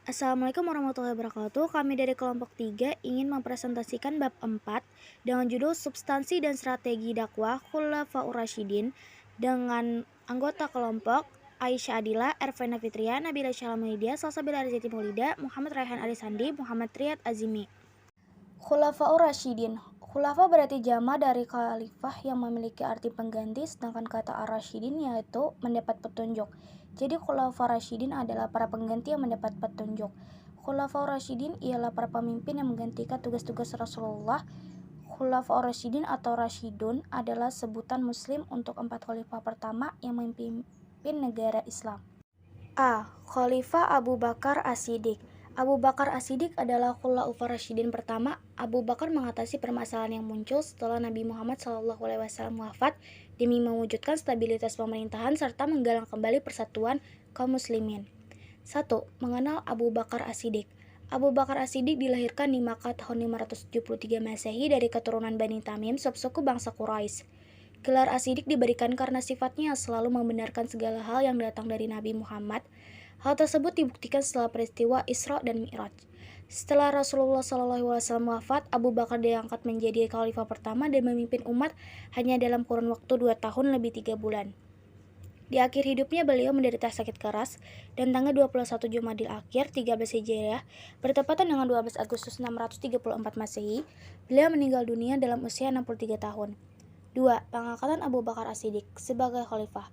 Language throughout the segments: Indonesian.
Assalamualaikum warahmatullahi wabarakatuh. Kami dari kelompok 3 ingin mempresentasikan bab 4 dengan judul Substansi dan Strategi Dakwah Khulafaur Rasyidin dengan anggota kelompok Aisyah Adila, Ervena Fitria, Nabila Syalamulidia, Salsabila Arizati Maulida, Muhammad Raihan Arisandi, Muhammad Riyad Azimi. Khulafaur Rasyidin. Khulafa berarti jama dari khalifah yang memiliki arti pengganti, sedangkan kata ar-rasyidin yaitu mendapat petunjuk. Jadi Khulafaur Rasyidin adalah para pengganti yang mendapat petunjuk. Khulafaur Rasyidin ialah para pemimpin yang menggantikan tugas-tugas Rasulullah. Khulafaur Rasyidin atau Rasyidun adalah sebutan muslim untuk 4 khalifah pertama yang memimpin negara Islam. A. Khalifah Abu Bakar As-Siddiq. Abu Bakar As-Siddiq adalah Khulafaur Rasyidin pertama. Abu Bakar mengatasi permasalahan yang muncul setelah Nabi Muhammad SAW wafat demi mewujudkan stabilitas pemerintahan serta menggalang kembali persatuan kaum muslimin. 1. Mengenal Abu Bakar As-Siddiq. Abu Bakar As-Siddiq dilahirkan di Makkah tahun 573 Masehi dari keturunan Bani Tamim, subsuku bangsa Quraisy. Gelar As-Siddiq diberikan karena sifatnya selalu membenarkan segala hal yang datang dari Nabi Muhammad. Hal tersebut dibuktikan setelah peristiwa Isra dan Mi'raj. Setelah Rasulullah SAW wafat, Abu Bakar diangkat menjadi khalifah pertama dan memimpin umat hanya dalam kurun waktu 2 tahun lebih 3 bulan. Di akhir hidupnya beliau menderita sakit keras dan tanggal 21 Jumadil Akhir 13 Hijriah bertepatan dengan 12 Agustus 634 Masehi, beliau meninggal dunia dalam usia 63 tahun. 2. Pengangkatan Abu Bakar As-Siddiq sebagai khalifah.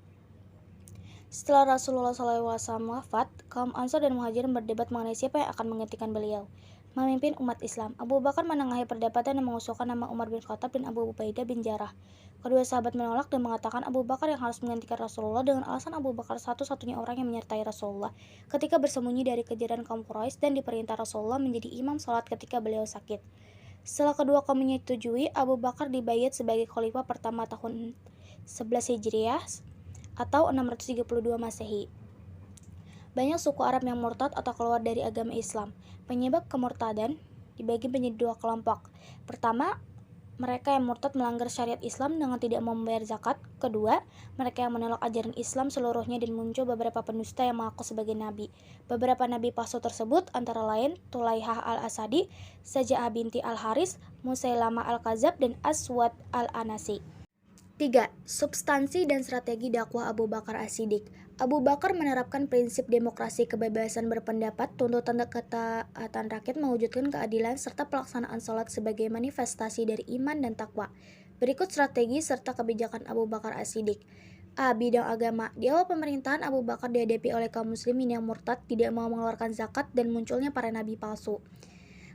Setelah Rasulullah SAW wafat, kaum Ansar dan Muhajirin berdebat mengenai siapa yang akan menggantikan beliau memimpin umat Islam. Abu Bakar menengahi perdebatan dan mengusulkan nama Umar bin Khattab dan Abu Ubaidah bin Jarrah. Kedua sahabat menolak dan mengatakan Abu Bakar yang harus menggantikan Rasulullah dengan alasan Abu Bakar satu-satunya orang yang menyertai Rasulullah ketika bersembunyi dari kejaran kaum Quraisy dan diperintah Rasulullah menjadi imam salat ketika beliau sakit. Setelah kedua kaum menyetujui, Abu Bakar dibayat sebagai khalifah pertama tahun 11 Hijriah atau 632 Masehi. Banyak suku Arab yang murtad atau keluar dari agama Islam. Penyebab kemurtadan dibagi menjadi 2 kelompok. Pertama, mereka yang murtad melanggar syariat Islam dengan tidak mau membayar zakat. Kedua, mereka yang menolak ajaran Islam seluruhnya dan muncul beberapa pendusta yang mengaku sebagai nabi. Beberapa nabi palsu tersebut antara lain Tulaihah al-Asadi, Saja'ah binti al-Haris, Musailamah al-Kadzab, dan Aswad al-Anasi. 3. Substansi dan strategi dakwah Abu Bakar As-Siddiq. Abu Bakar menerapkan prinsip demokrasi, kebebasan berpendapat, tuntutan ketaatan rakyat, mewujudkan keadilan, serta pelaksanaan sholat sebagai manifestasi dari iman dan takwa. Berikut strategi serta kebijakan Abu Bakar As-Siddiq. A. Bidang agama. Di awal pemerintahan, Abu Bakar dihadapi oleh kaum muslimin yang murtad, tidak mau mengeluarkan zakat, dan munculnya para nabi palsu.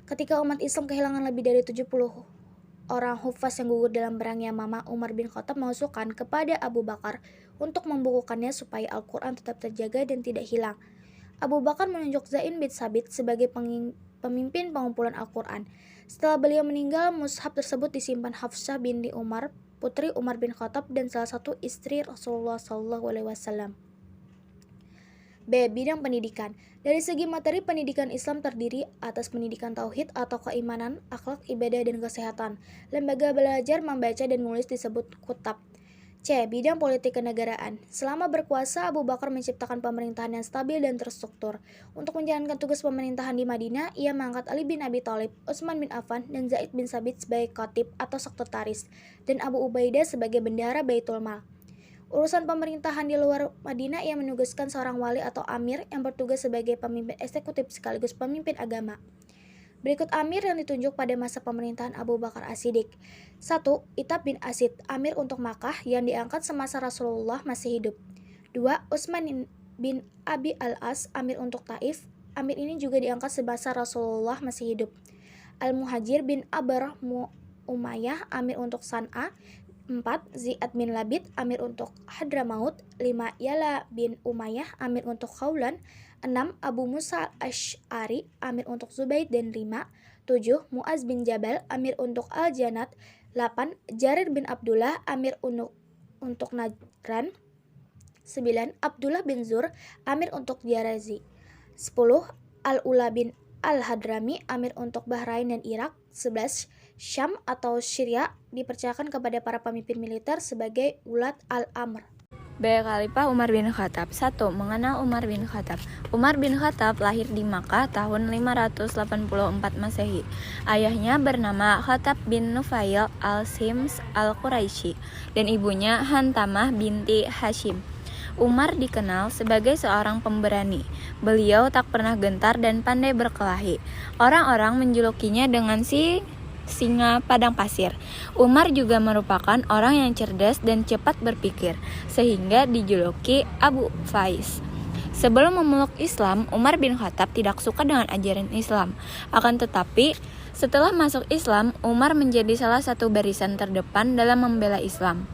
Ketika umat Islam kehilangan lebih dari 70 orang hufaz yang gugur dalam perang Yamamah, Umar bin Khattab mengusulkan kepada Abu Bakar untuk membukukannya supaya Al-Quran tetap terjaga dan tidak hilang. Abu Bakar menunjuk Zain bin Sabit sebagai pemimpin pengumpulan Al-Quran. Setelah beliau meninggal, mushaf tersebut disimpan Hafsah binti Umar, putri Umar bin Khattab dan salah satu istri Rasulullah SAW. B. Bidang pendidikan. Dari segi materi, pendidikan Islam terdiri atas pendidikan tauhid atau keimanan, akhlak, ibadah, dan kesehatan. Lembaga belajar membaca dan menulis disebut kutab. C. Bidang politik kenegaraan. Selama berkuasa, Abu Bakar menciptakan pemerintahan yang stabil dan terstruktur. Untuk menjalankan tugas pemerintahan di Madinah, ia mengangkat Ali bin Abi Thalib, Utsman bin Affan, dan Zaid bin Sabit sebagai khatib atau sekretaris, dan Abu Ubaidah sebagai bendahara Baitul Mal. Urusan pemerintahan di luar Madinah, ia menugaskan seorang wali atau amir yang bertugas sebagai pemimpin eksekutif sekaligus pemimpin agama. Berikut amir yang ditunjuk pada masa pemerintahan Abu Bakar As-Siddiq. 1. Itab bin Asid, amir untuk Makkah yang diangkat semasa Rasulullah masih hidup. 2. Utsman bin Abi al-As, amir untuk Taif. Amir ini juga diangkat semasa Rasulullah masih hidup. Al-Muhajir bin Abar Umayyah, amir untuk San'a. 4. Ziyad bin Labid, amir untuk Hadramaut. 5. Yala bin Umayyah, amir untuk Khawlan. 6. Abu Musa al-Ash'ari, amir untuk Zubaid dan 5. 7. Muaz bin Jabal, amir untuk Al-Janat. 8. Jarir bin Abdullah, amir untuk Najran. 9. Abdullah bin Zur, amir untuk Jarazi. 10. Al-Ula bin Al-Hadrami, amir untuk Bahrain dan Irak. 11. Syam atau Syria dipercayakan kepada para pemimpin militer sebagai ulat al-amr. B. Khalifah Umar bin Khattab. 1. Mengenal Umar bin Khattab. Umar bin Khattab lahir di Makkah tahun 584 Masehi. Ayahnya bernama Khattab bin Nufail al-Sims al-Quraisy dan ibunya Hantamah binti Hashim. Umar dikenal sebagai seorang pemberani. Beliau tak pernah gentar dan pandai berkelahi. Orang-orang menjulukinya dengan singa padang pasir. Umar juga merupakan orang yang cerdas dan cepat berpikir, sehingga dijuluki Abu Faiz. Sebelum memeluk Islam, Umar bin Khattab tidak suka dengan ajaran Islam. Akan tetapi, setelah masuk Islam, Umar menjadi salah satu barisan terdepan dalam membela Islam.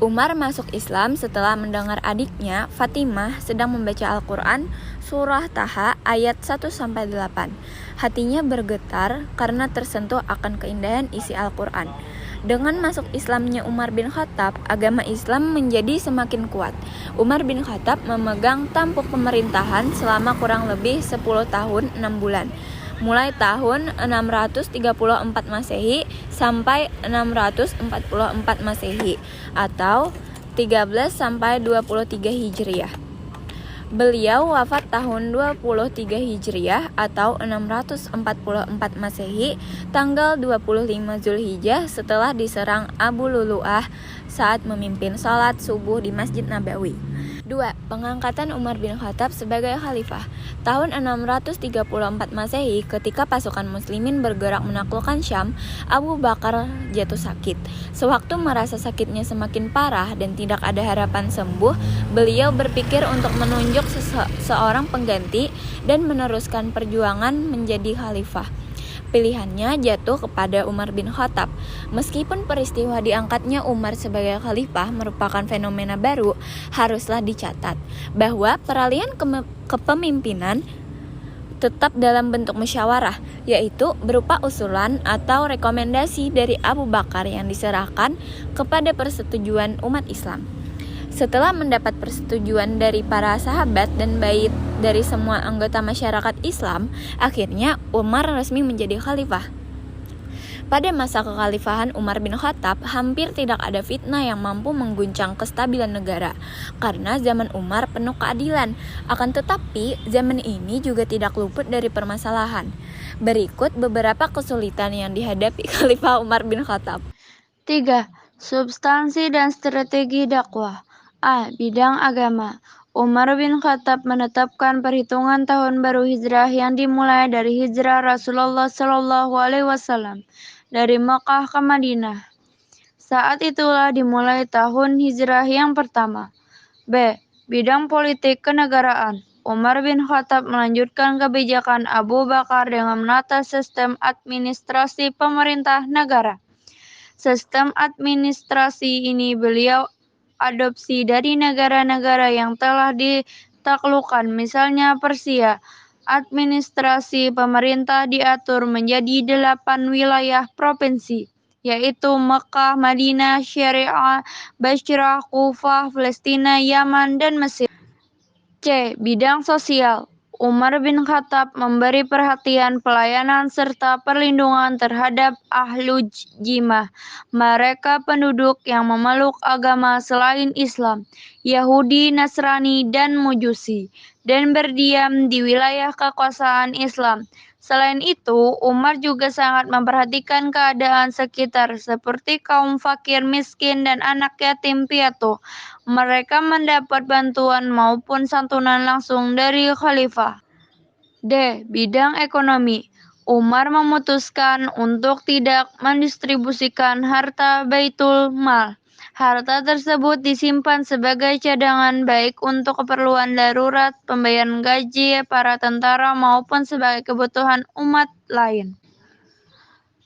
Umar masuk Islam setelah mendengar adiknya, Fatimah, sedang membaca Al-Quran, surah Taha ayat 1-8. Hatinya bergetar karena tersentuh akan keindahan isi Al-Quran. Dengan masuk Islamnya Umar bin Khattab, agama Islam menjadi semakin kuat. Umar bin Khattab memegang tampuk pemerintahan selama kurang lebih 10 tahun 6 bulan. Mulai tahun 634 Masehi sampai 644 Masehi atau 13 sampai 23 Hijriah. Beliau wafat tahun 23 Hijriah atau 644 Masehi tanggal 25 Zulhijjah setelah diserang Abu Lulu'ah saat memimpin salat subuh di Masjid Nabawi. 2. Pengangkatan Umar bin Khattab sebagai khalifah. Tahun 634 Masehi, ketika pasukan muslimin bergerak menaklukkan Syam, Abu Bakar jatuh sakit. Sewaktu merasa sakitnya semakin parah dan tidak ada harapan sembuh, beliau berpikir untuk menunjuk seorang pengganti dan meneruskan perjuangan menjadi khalifah. Pilihannya jatuh kepada Umar bin Khattab. Meskipun peristiwa diangkatnya Umar sebagai khalifah merupakan fenomena baru, haruslah dicatat bahwa peralihan kepemimpinan tetap dalam bentuk musyawarah, yaitu berupa usulan atau rekomendasi dari Abu Bakar yang diserahkan kepada persetujuan umat Islam. Setelah mendapat persetujuan dari para sahabat dan bait dari semua anggota masyarakat Islam, akhirnya Umar resmi menjadi khalifah. Pada masa kekhalifahan Umar bin Khattab, hampir tidak ada fitnah yang mampu mengguncang kestabilan negara, karena zaman Umar penuh keadilan. Akan tetapi, zaman ini juga tidak luput dari permasalahan. Berikut beberapa kesulitan yang dihadapi Khalifah Umar bin Khattab. 3. Substansi dan strategi dakwah. A. Bidang agama. Umar bin Khattab menetapkan perhitungan tahun baru hijrah yang dimulai dari hijrah Rasulullah SAW dari Makkah ke Madinah. Saat itulah dimulai tahun hijrah yang pertama. B. Bidang politik kenegaraan. Umar bin Khattab melanjutkan kebijakan Abu Bakar dengan menata sistem administrasi pemerintah negara. Sistem administrasi ini beliau adopsi dari negara-negara yang telah ditaklukkan, misalnya Persia. Administrasi pemerintah diatur menjadi 8 wilayah provinsi, yaitu Mekah, Madinah, Syariah, Basrah, Kufah, Palestina, Yaman, dan Mesir. C. Bidang sosial. Umar bin Khattab memberi perhatian, pelayanan, serta perlindungan terhadap ahlu jimah, mereka penduduk yang memeluk agama selain Islam, Yahudi, Nasrani, dan Majusi, dan berdiam di wilayah kekuasaan Islam. Selain itu, Umar juga sangat memperhatikan keadaan sekitar seperti kaum fakir, miskin, dan anak yatim piatu. Mereka mendapat bantuan maupun santunan langsung dari khalifah. D. Bidang ekonomi. Umar memutuskan untuk tidak mendistribusikan harta Baitul Mal. Harta tersebut disimpan sebagai cadangan baik untuk keperluan darurat, pembayaran gaji para tentara maupun sebagai kebutuhan umat lain.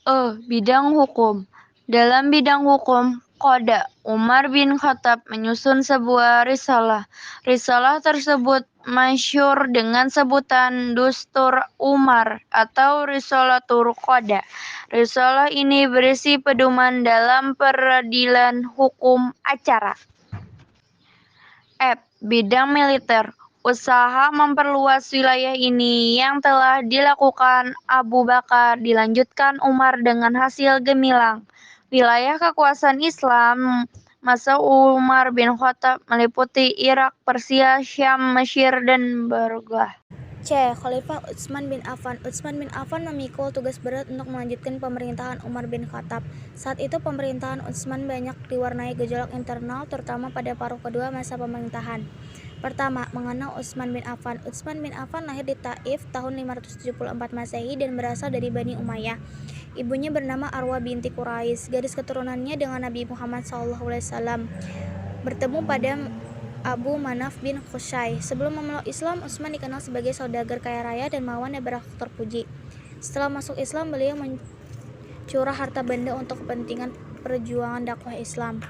E. Bidang hukum. Dalam bidang hukum, Qada, Umar bin Khattab menyusun sebuah risalah. Risalah tersebut masyhur dengan sebutan Dustur Umar atau Risalatul Qada. Risalah ini berisi pedoman dalam peradilan hukum acara. F. Bidang militer. Usaha memperluas wilayah ini yang telah dilakukan Abu Bakar dilanjutkan Umar dengan hasil gemilang. Wilayah kekuasaan Islam Masa Umar bin Khattab meliputi Irak, Persia, Syam, Mesir, dan Bargah. C. Khalifah Utsman bin Affan. Utsman bin Affan memikul tugas berat untuk melanjutkan pemerintahan Umar bin Khattab. Saat itu pemerintahan Utsman banyak diwarnai gejolak internal, terutama pada paruh kedua masa pemerintahan. Pertama, mengenal Utsman bin Affan. Utsman bin Affan lahir di Taif tahun 574 Masehi dan berasal dari Bani Umayyah. Ibunya bernama Arwa binti Quraisy. Garis keturunannya dengan Nabi Muhammad SAW bertemu pada Abu Manaf bin Qusay. Sebelum memeluk Islam, Utsman dikenal sebagai saudagar kaya raya dan mawan yang berakhlak terpuji. Setelah masuk Islam, beliau mencurah harta benda untuk kepentingan perjuangan dakwah Islam.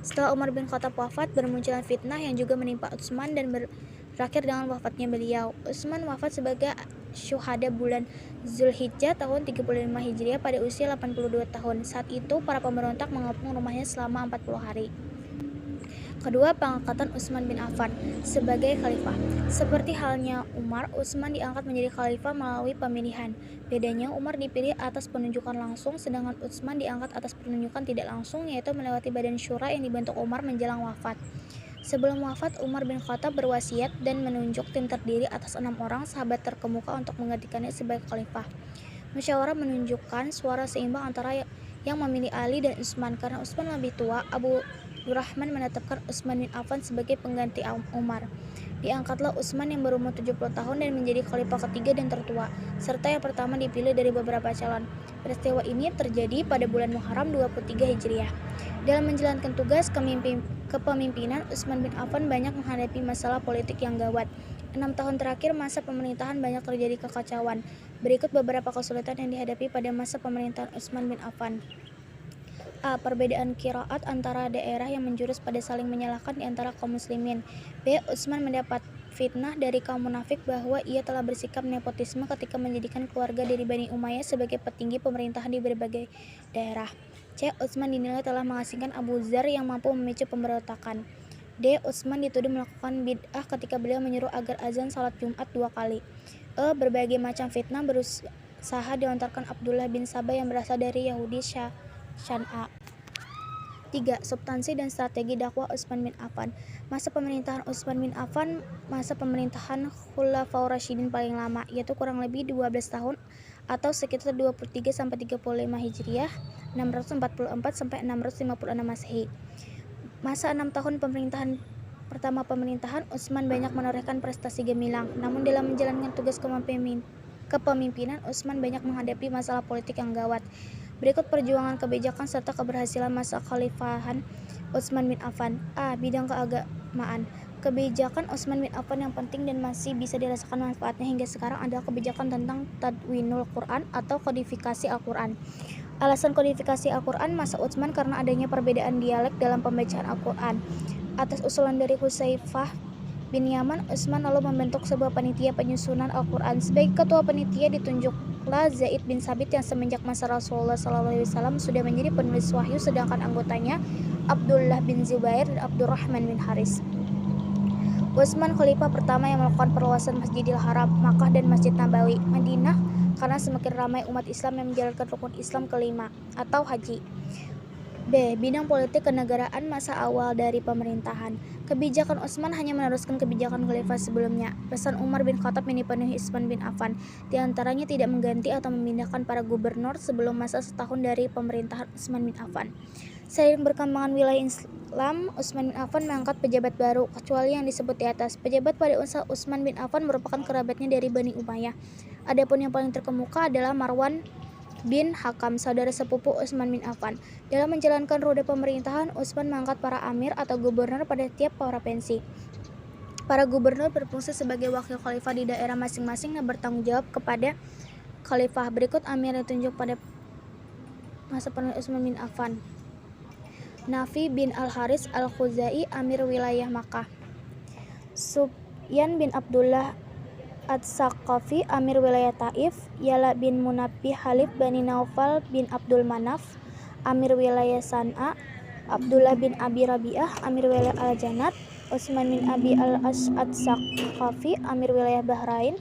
Setelah Umar bin Khattab wafat, bermunculan fitnah yang juga menimpa Utsman dan berakhir dengan wafatnya beliau. Utsman wafat sebagai syuhada bulan Zulhijjah tahun 35 Hijriah pada usia 82 tahun. Saat itu, para pemberontak mengepung rumahnya selama 40 hari. Kedua, pengangkatan Utsman bin Affan sebagai khalifah. Seperti halnya Umar, Utsman diangkat menjadi khalifah melalui pemilihan. Bedanya, Umar dipilih atas penunjukan langsung, sedangkan Utsman diangkat atas penunjukan tidak langsung, yaitu melewati badan syura yang dibentuk Umar menjelang wafat. Sebelum wafat, Umar bin Khattab berwasiat dan menunjuk tim terdiri atas 6 orang sahabat terkemuka untuk menggantikannya sebagai khalifah. Musyawarah menunjukkan suara seimbang antara yang memilih Ali dan Utsman. Karena Utsman lebih tua, Abu Abdurrahman menetapkan Utsman bin Affan sebagai pengganti Umar. Diangkatlah Utsman yang berumur 70 tahun dan menjadi khalifah ketiga dan tertua, serta yang pertama dipilih dari beberapa calon. Peristiwa ini terjadi pada bulan Muharram 23 Hijriah. Dalam menjalankan tugas kepemimpinan, Utsman bin Affan banyak menghadapi masalah politik yang gawat. 6 tahun terakhir masa pemerintahan banyak terjadi kekacauan. Berikut beberapa kesulitan yang dihadapi pada masa pemerintahan Utsman bin Affan. A. Perbedaan qiraat antara daerah yang menjurus pada saling menyalahkan di antara kaum muslimin. B. Utsman mendapat fitnah dari kaum munafik bahwa ia telah bersikap nepotisme ketika menjadikan keluarga dari Bani Umayyah sebagai petinggi pemerintahan di berbagai daerah. C. Utsman dinilai telah mengasingkan Abu Dzar yang mampu memicu pemberontakan. D. Utsman dituduh melakukan bid'ah ketika beliau menyuruh agar azan salat Jumat 2 kali. E. Berbagai macam fitnah berusaha dilontarkan Abdullah bin Sabah yang berasal dari Yahudi Syan'a. 3. Substansi dan strategi dakwah Utsman bin Affan. Masa pemerintahan Utsman bin Affan masa pemerintahan Khulafaur Rasyidin paling lama, yaitu kurang lebih 12 tahun atau sekitar 23 sampai 35 Hijriah, 644 sampai 656 Masehi. Masa 6 tahun pertama pemerintahan Utsman banyak menorehkan prestasi gemilang, namun dalam menjalankan tugas kepemimpinan Utsman banyak menghadapi masalah politik yang gawat. Berikut perjuangan kebijakan serta keberhasilan masa khalifahan Utsman bin Affan. A. Bidang keagamaan. Kebijakan Utsman bin Affan yang penting dan masih bisa dirasakan manfaatnya hingga sekarang adalah kebijakan tentang Tadwinul Quran atau kodifikasi Al-Quran. Alasan kodifikasi Al-Quran masa Utsman karena adanya perbedaan dialek dalam pembacaan Al-Quran. Atas usulan dari Hudzaifah bin Yaman, Utsman lalu membentuk sebuah panitia penyusunan Al-Quran. Sebagai ketua panitia ditunjuklah Zaid bin Sabit yang semenjak masa Rasulullah SAW sudah menjadi penulis wahyu, sedangkan anggotanya Abdullah bin Zubair dan Abdurrahman bin Haris. Utsman khalifah pertama yang melakukan perluasan Masjidil Haram, Makkah dan Masjid Nabawi, Madinah karena semakin ramai umat Islam yang menjalankan rukun Islam kelima atau haji. B. Bidang politik kenegaraan masa awal dari pemerintahan. Kebijakan Utsman hanya meneruskan kebijakan khalifah sebelumnya. Pesan Umar bin Khattab yang dipenuhi Utsman bin Affan, di antaranya tidak mengganti atau memindahkan para gubernur sebelum masa setahun dari pemerintahan Utsman bin Affan. Seiring berkembangan wilayah Islam, Utsman bin Affan mengangkat pejabat baru, kecuali yang disebut di atas. Pejabat pada Utsman bin Affan merupakan kerabatnya dari Bani Umayyah. Adapun yang paling terkemuka adalah Marwan bin Hakam, saudara sepupu Utsman bin Affan. Dalam menjalankan roda pemerintahan, Utsman mengangkat para amir atau gubernur pada tiap provinsi. Para gubernur berfungsi sebagai wakil khalifah di daerah masing-masing dan bertanggung jawab kepada khalifah. Berikut amir yang ditunjuk pada masa pemerintahan Utsman bin Affan. Nafi bin Al-Haris Al-Khuzai, amir wilayah Makkah. Sufyan bin Abdullah At-Saqafi, amir wilayah Taif. Yala bin Munabbih Halif Bani Naufal bin Abdul Manaf, amir wilayah San'a. Abdullah bin Abi Rabi'ah, amir wilayah Al-Janat. Utsman bin Abi Al-As'ad Saqafi, amir wilayah Bahrain.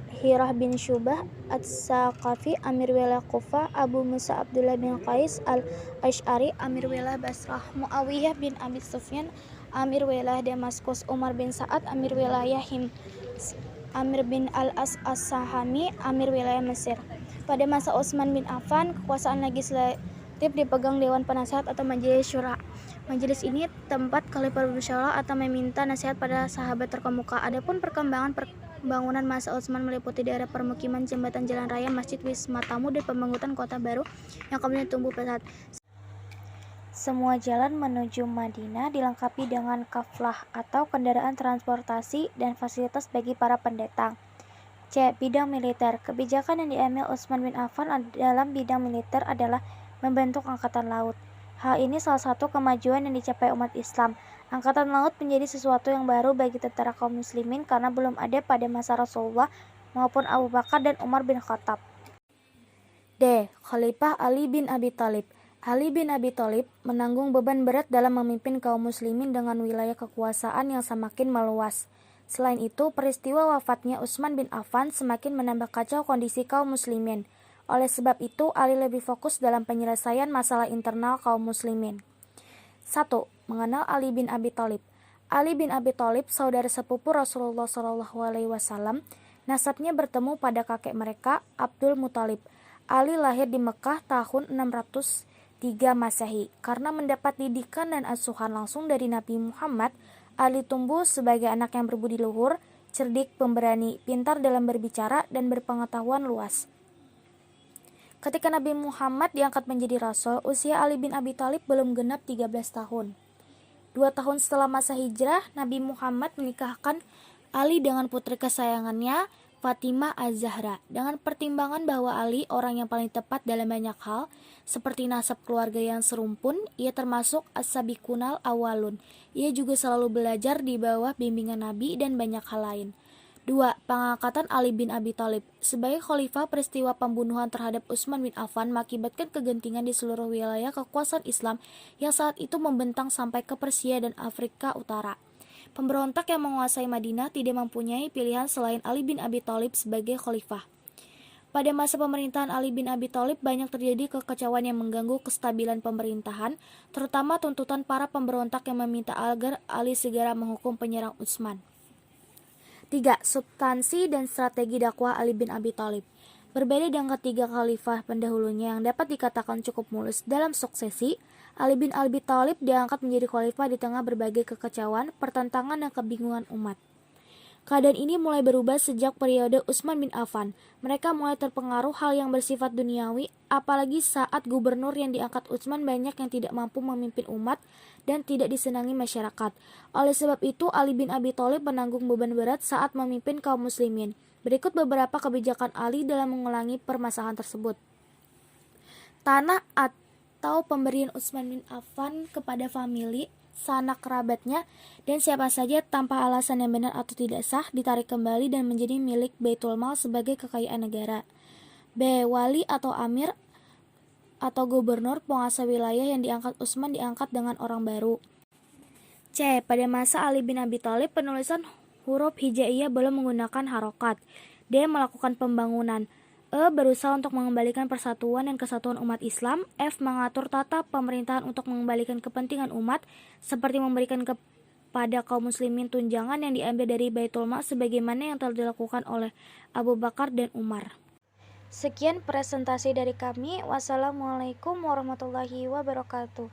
Hirah bin Syubah Ats-Saqafi Amir wilayah Kufah, Abu Musa Abdullah bin Qais Al-Asy'ari Amir wilayah Basrah, Muawiyah bin Abi Sufyan Amir wilayah Damaskus, Umar bin Sa'ad Amir wilayah Hims, Amir bin Al-As As-Sahami Amir wilayah Mesir. Pada masa Utsman bin Affan, kekuasaan legislatif dipegang Dewan Penasehat atau Majelis Syura. Majelis ini tempat khalifah bermusyawarah atau meminta nasihat pada sahabat terkemuka. Adapun perkembangan pembangunan masa Utsman meliputi daerah permukiman, jembatan, jalan raya, masjid, wisma tamu, dan pembangunan kota baru yang kemudian tumbuh pesat. Semua jalan menuju Madinah dilengkapi dengan kaflah atau kendaraan transportasi dan fasilitas bagi para pendatang. C. Bidang militer. Kebijakan yang diambil Utsman bin Affan dalam bidang militer adalah membentuk angkatan laut. Hal ini salah satu kemajuan yang dicapai umat Islam. Angkatan laut menjadi sesuatu yang baru bagi tentara kaum muslimin karena belum ada pada masa Rasulullah maupun Abu Bakar dan Umar bin Khattab. D. Khalifah Ali bin Abi Thalib. Ali bin Abi Thalib menanggung beban berat dalam memimpin kaum muslimin dengan wilayah kekuasaan yang semakin meluas. Selain itu, peristiwa wafatnya Utsman bin Affan semakin menambah kacau kondisi kaum muslimin. Oleh sebab itu, Ali lebih fokus dalam penyelesaian masalah internal kaum muslimin. 1. Mengenal Ali bin Abi Thalib. Ali bin Abi Thalib, saudara sepupu Rasulullah SAW, nasabnya bertemu pada kakek mereka, Abdul Muthalib. Ali lahir di Mekah tahun 603 Masehi. Karena mendapat didikan dan asuhan langsung dari Nabi Muhammad, Ali tumbuh sebagai anak yang berbudi luhur, cerdik, pemberani, pintar dalam berbicara, dan berpengetahuan luas. Ketika Nabi Muhammad diangkat menjadi rasul, usia Ali bin Abi Thalib belum genap 13 tahun. 2 tahun setelah masa hijrah, Nabi Muhammad menikahkan Ali dengan putri kesayangannya, Fatimah Az-Zahra, dengan pertimbangan bahwa Ali orang yang paling tepat dalam banyak hal, seperti nasab keluarga yang serumpun. Ia termasuk as-sabiqunal awalun. Ia juga selalu belajar di bawah bimbingan Nabi dan banyak hal lain. 2. Pengangkatan Ali bin Abi Thalib. Sebagai khalifah, peristiwa pembunuhan terhadap Utsman bin Affan mengakibatkan kegentingan di seluruh wilayah kekuasaan Islam yang saat itu membentang sampai ke Persia dan Afrika Utara. Pemberontak yang menguasai Madinah tidak mempunyai pilihan selain Ali bin Abi Thalib sebagai khalifah. Pada masa pemerintahan Ali bin Abi Thalib banyak terjadi kekacauan yang mengganggu kestabilan pemerintahan, terutama tuntutan para pemberontak yang meminta agar Ali segera menghukum penyerang Utsman. 3. Substansi dan strategi dakwah Ali bin Abi Thalib. Berbeda dengan ketiga khalifah pendahulunya yang dapat dikatakan cukup mulus dalam suksesi, Ali bin Abi Thalib diangkat menjadi khalifah di tengah berbagai kekacauan, pertentangan, dan kebingungan umat. Keadaan ini mulai berubah sejak periode Utsman bin Affan. Mereka mulai terpengaruh hal yang bersifat duniawi, apalagi saat gubernur yang diangkat Utsman banyak yang tidak mampu memimpin umat dan tidak disenangi masyarakat. Oleh sebab itu, Ali bin Abi Thalib menanggung beban berat saat memimpin kaum muslimin. Berikut beberapa kebijakan Ali dalam mengulangi permasalahan tersebut. Tanah atau pemberian Utsman bin Affan kepada famili, sanak kerabatnya, dan siapa saja tanpa alasan yang benar atau tidak sah ditarik kembali dan menjadi milik Baitul Mal sebagai kekayaan negara. B. Wali atau amir atau gubernur penguasa wilayah yang diangkat Utsman diangkat dengan orang baru. C. Pada masa Ali bin Abi Thalib, penulisan huruf hijaiyah belum menggunakan harokat. D. Melakukan pembangunan. E. Berusaha untuk mengembalikan persatuan dan kesatuan umat Islam. F. Mengatur tata pemerintahan untuk mengembalikan kepentingan umat, seperti memberikan kepada kaum muslimin tunjangan yang diambil dari Baitul Mal sebagaimana yang telah dilakukan oleh Abu Bakar dan Umar. Sekian presentasi dari kami. Wassalamualaikum warahmatullahi wabarakatuh.